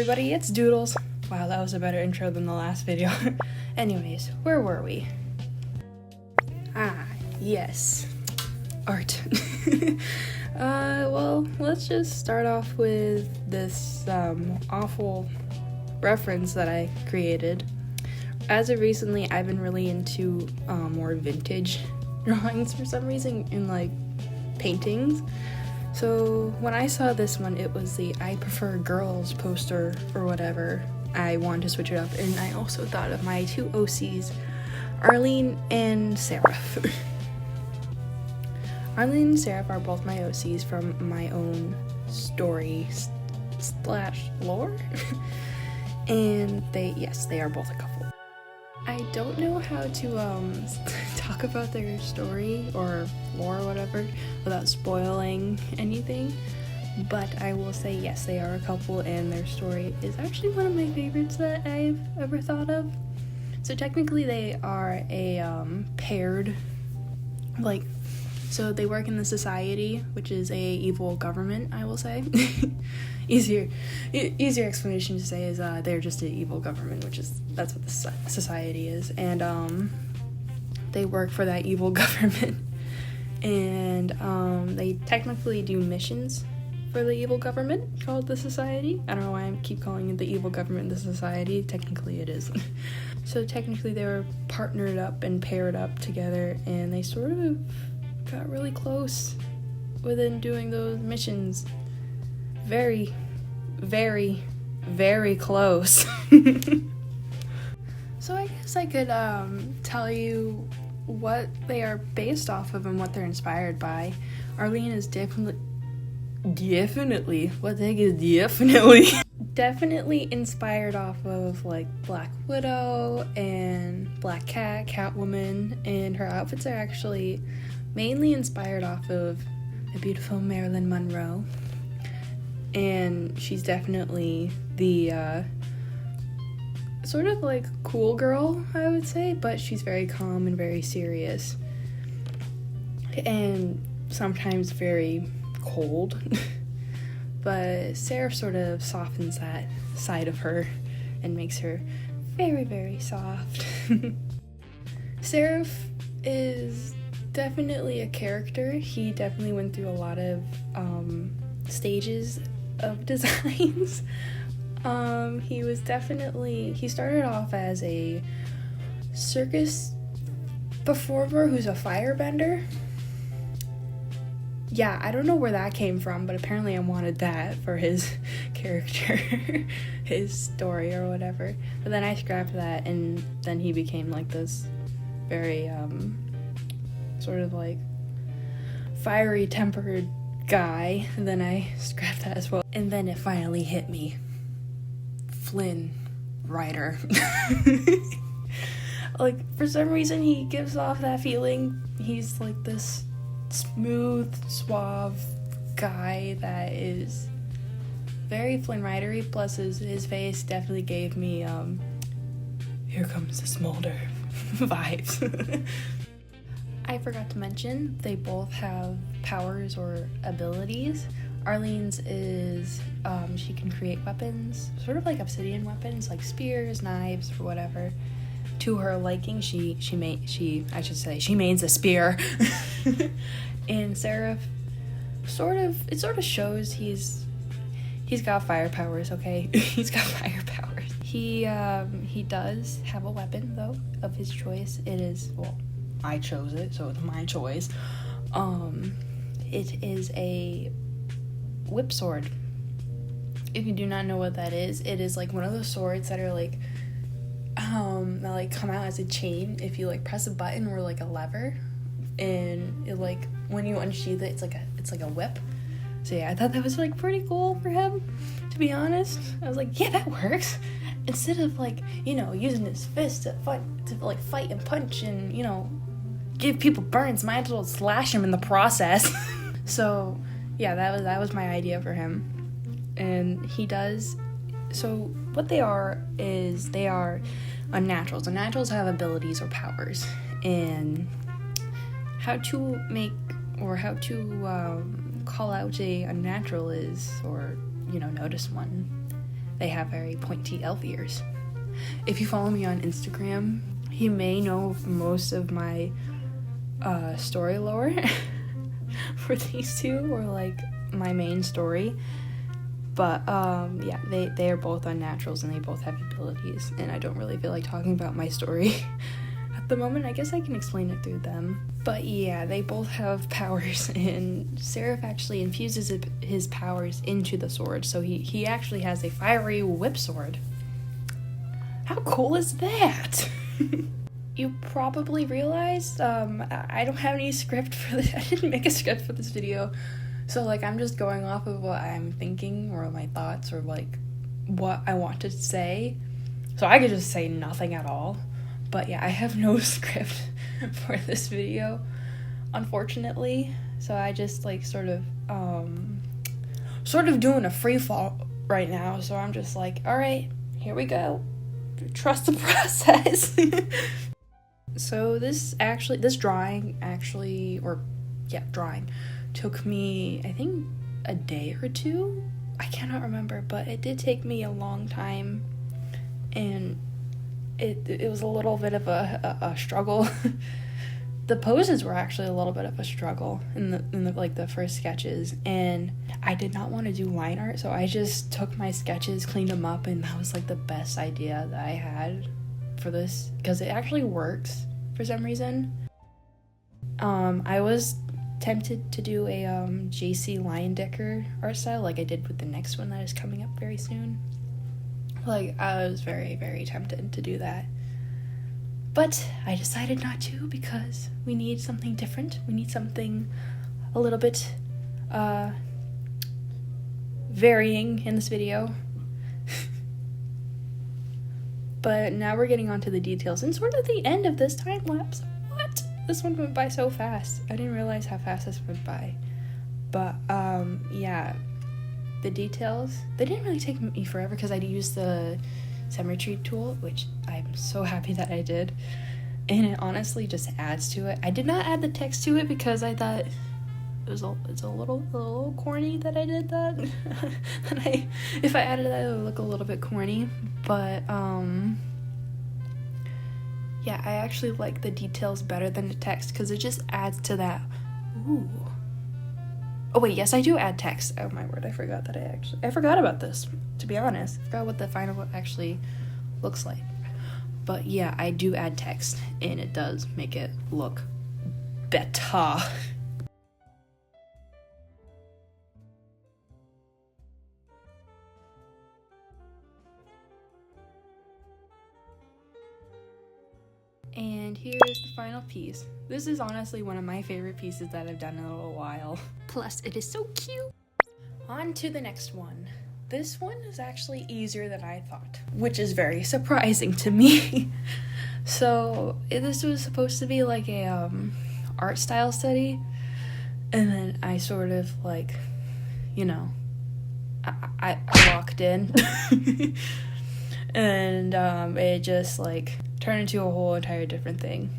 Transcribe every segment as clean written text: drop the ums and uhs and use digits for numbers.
everybody, it's Doodles. Wow, that was a better intro than the last video. Anyways, where were we? Yes. Art. Well, let's just start off with this awful reference that I created. As of recently, I've been really into more vintage drawings for some reason in like paintings. So when I saw this one, it was the I Prefer Girls poster or whatever. I wanted to switch it up, and I also thought of my two OCs, Arlene and Seraph. Arlene and Seraph are both my OCs from my own story / lore. And they are both a couple. I don't know how to talk about their story or lore or whatever without spoiling anything, but I will say yes, they are a couple, and their story is actually one of my favorites that I've ever thought of. So technically they are a paired, so they work in the society, which is a evil government, I will say. Easier explanation to say is they're just an evil government, that's what the society is, and they work for that evil government, and they technically do missions for the evil government called the society. I don't know why I keep calling it the evil government the society. Technically it is. So technically they were partnered up and paired up together, and they sort of got really close within doing those missions. Very, very, very close. So I guess I could tell you what they are based off of and what they're inspired by. Arlene is definitely inspired off of like Black Widow and Black Cat, Catwoman, and her outfits are actually mainly inspired off of the beautiful Marilyn Monroe. And she's definitely the sort of like cool girl, I would say, but she's very calm and very serious, and sometimes very cold. But Seraph sort of softens that side of her and makes her very, very soft. Seraph is definitely a character. He definitely went through a lot of stages of designs. He started off as a circus performer who's a firebender. Yeah, I don't know where that came from, but apparently I wanted that for his character, his story or whatever. But then I scrapped that, and then he became like this very sort of like fiery tempered guy, and then I scrapped that as well. And then it finally hit me. Flynn Rider. Like, for some reason he gives off that feeling. He's like this smooth, suave guy that is very Flynn Rider-y, plus his face definitely gave me Here Comes the Smolder vibes. I forgot to mention, they both have powers or abilities. Arlene's is, she can create weapons, sort of like obsidian weapons, like spears, knives, or whatever. To her liking, she mains a spear. And Seraph, it sort of shows he's got fire powers, okay? He's got fire powers. He does have a weapon, though, of his choice. It is, well, I chose it, so it's my choice. It is a whip sword. If you do not know what that is, it is like one of those swords that are like that like come out as a chain if you like press a button or like a lever, and it like when you unsheath it, it's like a whip. So yeah, I thought that was like pretty cool for him, to be honest. I was like, yeah, that works. Instead of like, using his fist to fight and punch and give people burns, might as well slash him in the process. So yeah, that was my idea for him. And he does, so what they are is they are unnaturals. Unnaturals have abilities or powers, and how to make or how to call out a unnatural is, or notice one, they have very pointy elf ears. If you follow me on Instagram, you may know most of my story lore for these two, or like my main story. But yeah, they are both unnaturals and they both have abilities, and I don't really feel like talking about my story at the moment. I guess I can explain it through them. But yeah, they both have powers, and Seraph actually infuses his powers into the sword, so he actually has a fiery whip sword. How cool is that? You probably realized I don't have any script for this. I didn't make a script for this video. So, like, I'm just going off of what I'm thinking, or my thoughts, or, like, what I want to say. So I could just say nothing at all. But, yeah, I have no script for this video, unfortunately. So I just, like, sort of doing a free fall right now. So I'm just like, all right, here we go. Trust the process. So this drawing took me, I think, a day or two. I cannot remember, but it did take me a long time, and it was a little bit of a struggle. The poses were actually a little bit of a struggle in the like the first sketches, and I did not want to do line art, so I just took my sketches, cleaned them up, and that was like the best idea that I had for this, because it actually works for some reason. I was tempted to do a JC Leyendecker art style like I did with the next one that is coming up very soon. Like, I was very, very tempted to do that. But I decided not to, because we need something different. We need something a little bit varying in this video. But now we're getting on to the details and sort of the end of this time lapse. What? This one went by so fast. I didn't realize how fast this went by. But yeah, the details, they didn't really take me forever because I used the semi-retrieve tool, which I'm so happy that I did, and it honestly just adds to it. I did not add the text to it because I thought it's a little corny that I did that. If I added that, it would look a little bit corny. But yeah, I actually like the details better than the text because it just adds to that. Ooh. Oh wait, yes, I do add text. Oh my word, I forgot about this, to be honest. I forgot what the final actually looks like. But yeah, I do add text, and it does make it look better. And here's the final piece. This is honestly one of my favorite pieces that I've done in a little while. Plus, it is so cute. On to the next one. This one is actually easier than I thought, which is very surprising to me. So, this was supposed to be like a art style study, and then I sort of like, you know, I walked in, and it just like turned into a whole entire different thing.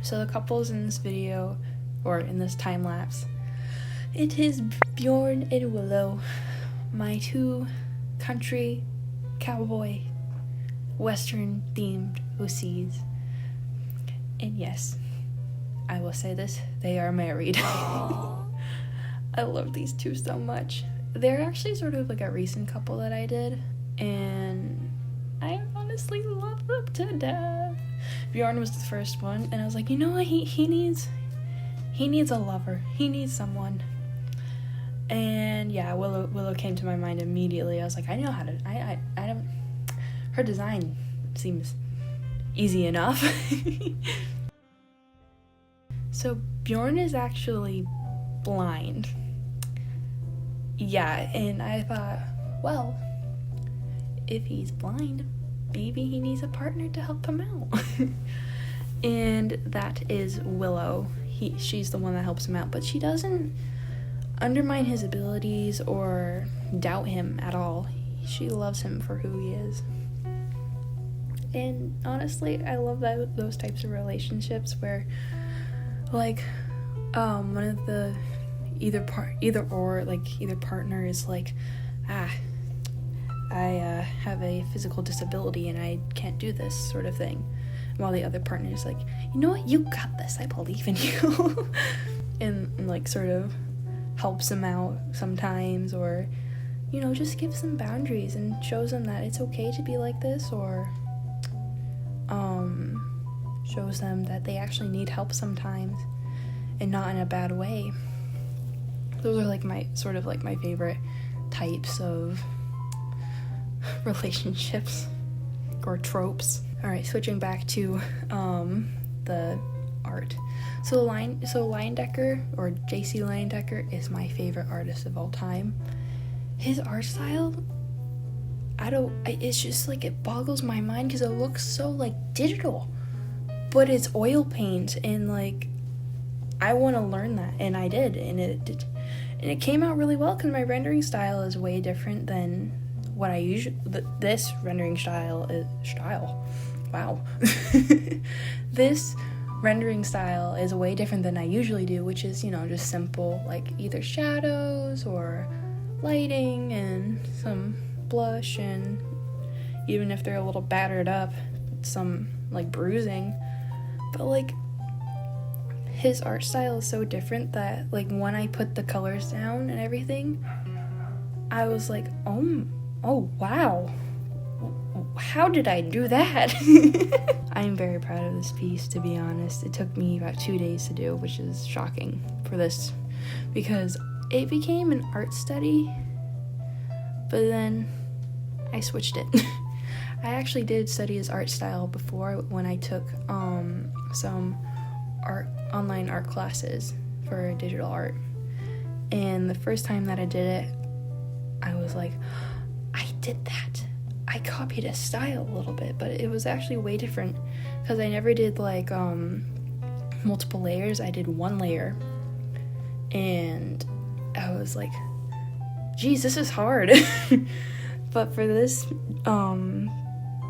So the couples in this video, or in this time lapse, it is Bjorn and Willow, my two country, cowboy, western themed OCs. And yes, I will say this, they are married. I love these two so much. They're actually sort of like a recent couple that I did, and I honestly love them to death. Bjorn was the first one, and I was like, you know what, he needs a lover. He needs someone. And yeah, Willow came to my mind immediately. I was like, I know how to, I don't, her design seems easy enough. So Bjorn is actually blind. Yeah, and I thought, well, if he's blind, maybe he needs a partner to help him out. And that is Willow. She's the one that helps him out, but she doesn't undermine his abilities or doubt him at all. She loves him for who he is. And honestly, I love those types of relationships where, like, one of the either partner is like, I have a physical disability and I can't do this sort of thing, while the other partner is like, you know what, you got this, I believe in you. and like sort of helps them out sometimes, or just gives them boundaries and shows them that it's okay to be like this, or shows them that they actually need help sometimes and not in a bad way. Those are like my favorite types of relationships or tropes. All right, switching back to the art. So Leyendecker, or J.C. Leyendecker, is my favorite artist of all time. His art style, it's just like, it boggles my mind because it looks so like digital, but it's oil paint, and like I want to learn that, and I did, and it came out really well because my rendering style is way different than what I usually. This rendering style is wow. This rendering style is way different than I usually do, which is just simple, like either shadows or lighting and some blush, and even if they're a little battered up, some like bruising. But like, his art style is so different that like when I put the colors down and everything, I was like, oh wow, how did I do that? I'm very proud of this piece, to be honest. It took me about 2 days to do, which is shocking for this, because it became an art study, but then I switched it. I actually did study his art style before, when I took some online art classes for digital art, and the first time that I did it, I was like, I did that. I copied his style a little bit, but it was actually way different, because I never did like multiple layers. I did one layer, and I was like, geez, this is hard. But for this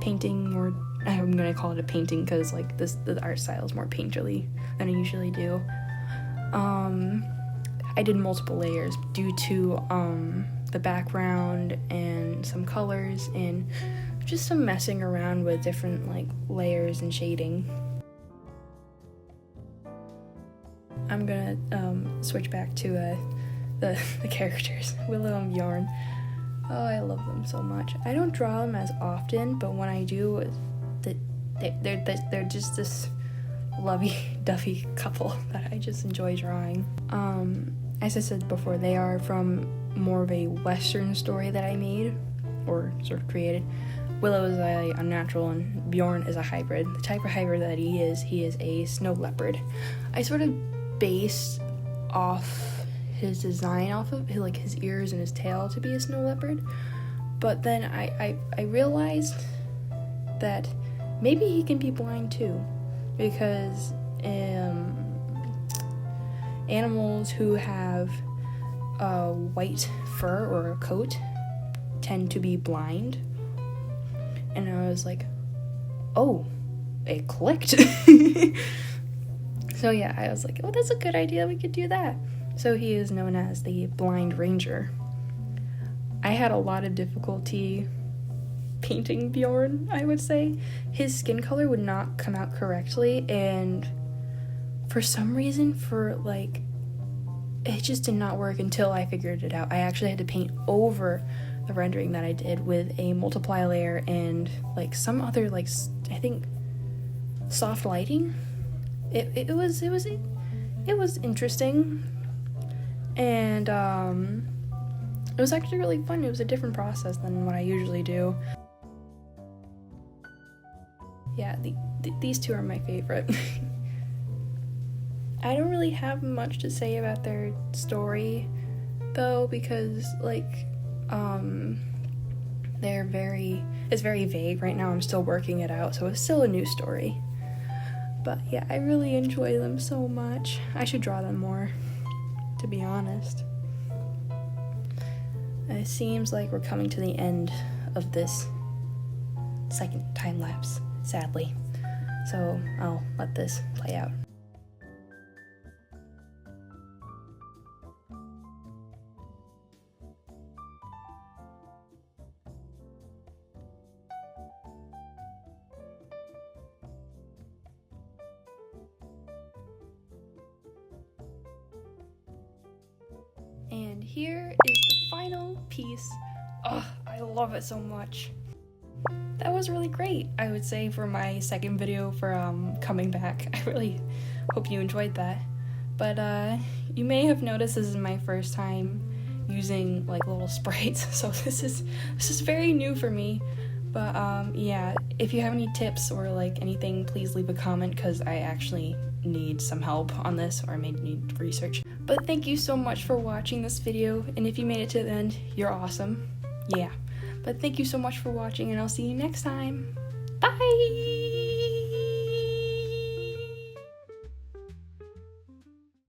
painting, or I'm gonna call it a painting because like the art style is more painterly than I usually do, I did multiple layers due to the background and some colors and just some messing around with different like layers and shading. I'm gonna switch back to the characters, Willow and Bjorn. Oh, I love them so much. I don't draw them as often, but when I do, they're just this lovey-dovey couple that I just enjoy drawing. As I said before, they are from more of a Western story that I made, or sort of created. Willow is a unnatural, and Bjorn is a hybrid. The type of hybrid that he is a snow leopard. I sort of based off his design off of like his ears and his tail to be a snow leopard, but then I realized that maybe he can be blind too, because animals who have a white fur or a coat tend to be blind. And I was like, oh, it clicked. So yeah, I was like, oh, that's a good idea, we could do that. So he is known as the Blind Ranger. I had a lot of difficulty painting Bjorn, I would say. His skin color would not come out correctly, and for some reason, it just did not work until I figured it out. I actually had to paint over the rendering that I did with a multiply layer and like some other I think soft lighting. It was interesting, and it was actually really fun. It was a different process than what I usually do. Yeah, these two are my favorite. I don't really have much to say about their story, though, because it's very vague right now. I'm still working it out, so it's still a new story. But yeah, I really enjoy them so much. I should draw them more, to be honest. It seems like we're coming to the end of this second time lapse, sadly. So I'll let this play out. here is the final piece. Oh, I love it so much. That was really great, I would say, for my second video for coming back. I really hope you enjoyed that. But you may have noticed this is my first time using like little sprites, so this is very new for me. But yeah, if you have any tips or like anything, please leave a comment, because I actually need some help on this, or I may need research. But thank you so much for watching this video, and if you made it to the end, you're awesome. Yeah. But thank you so much for watching, and I'll see you next time. Bye!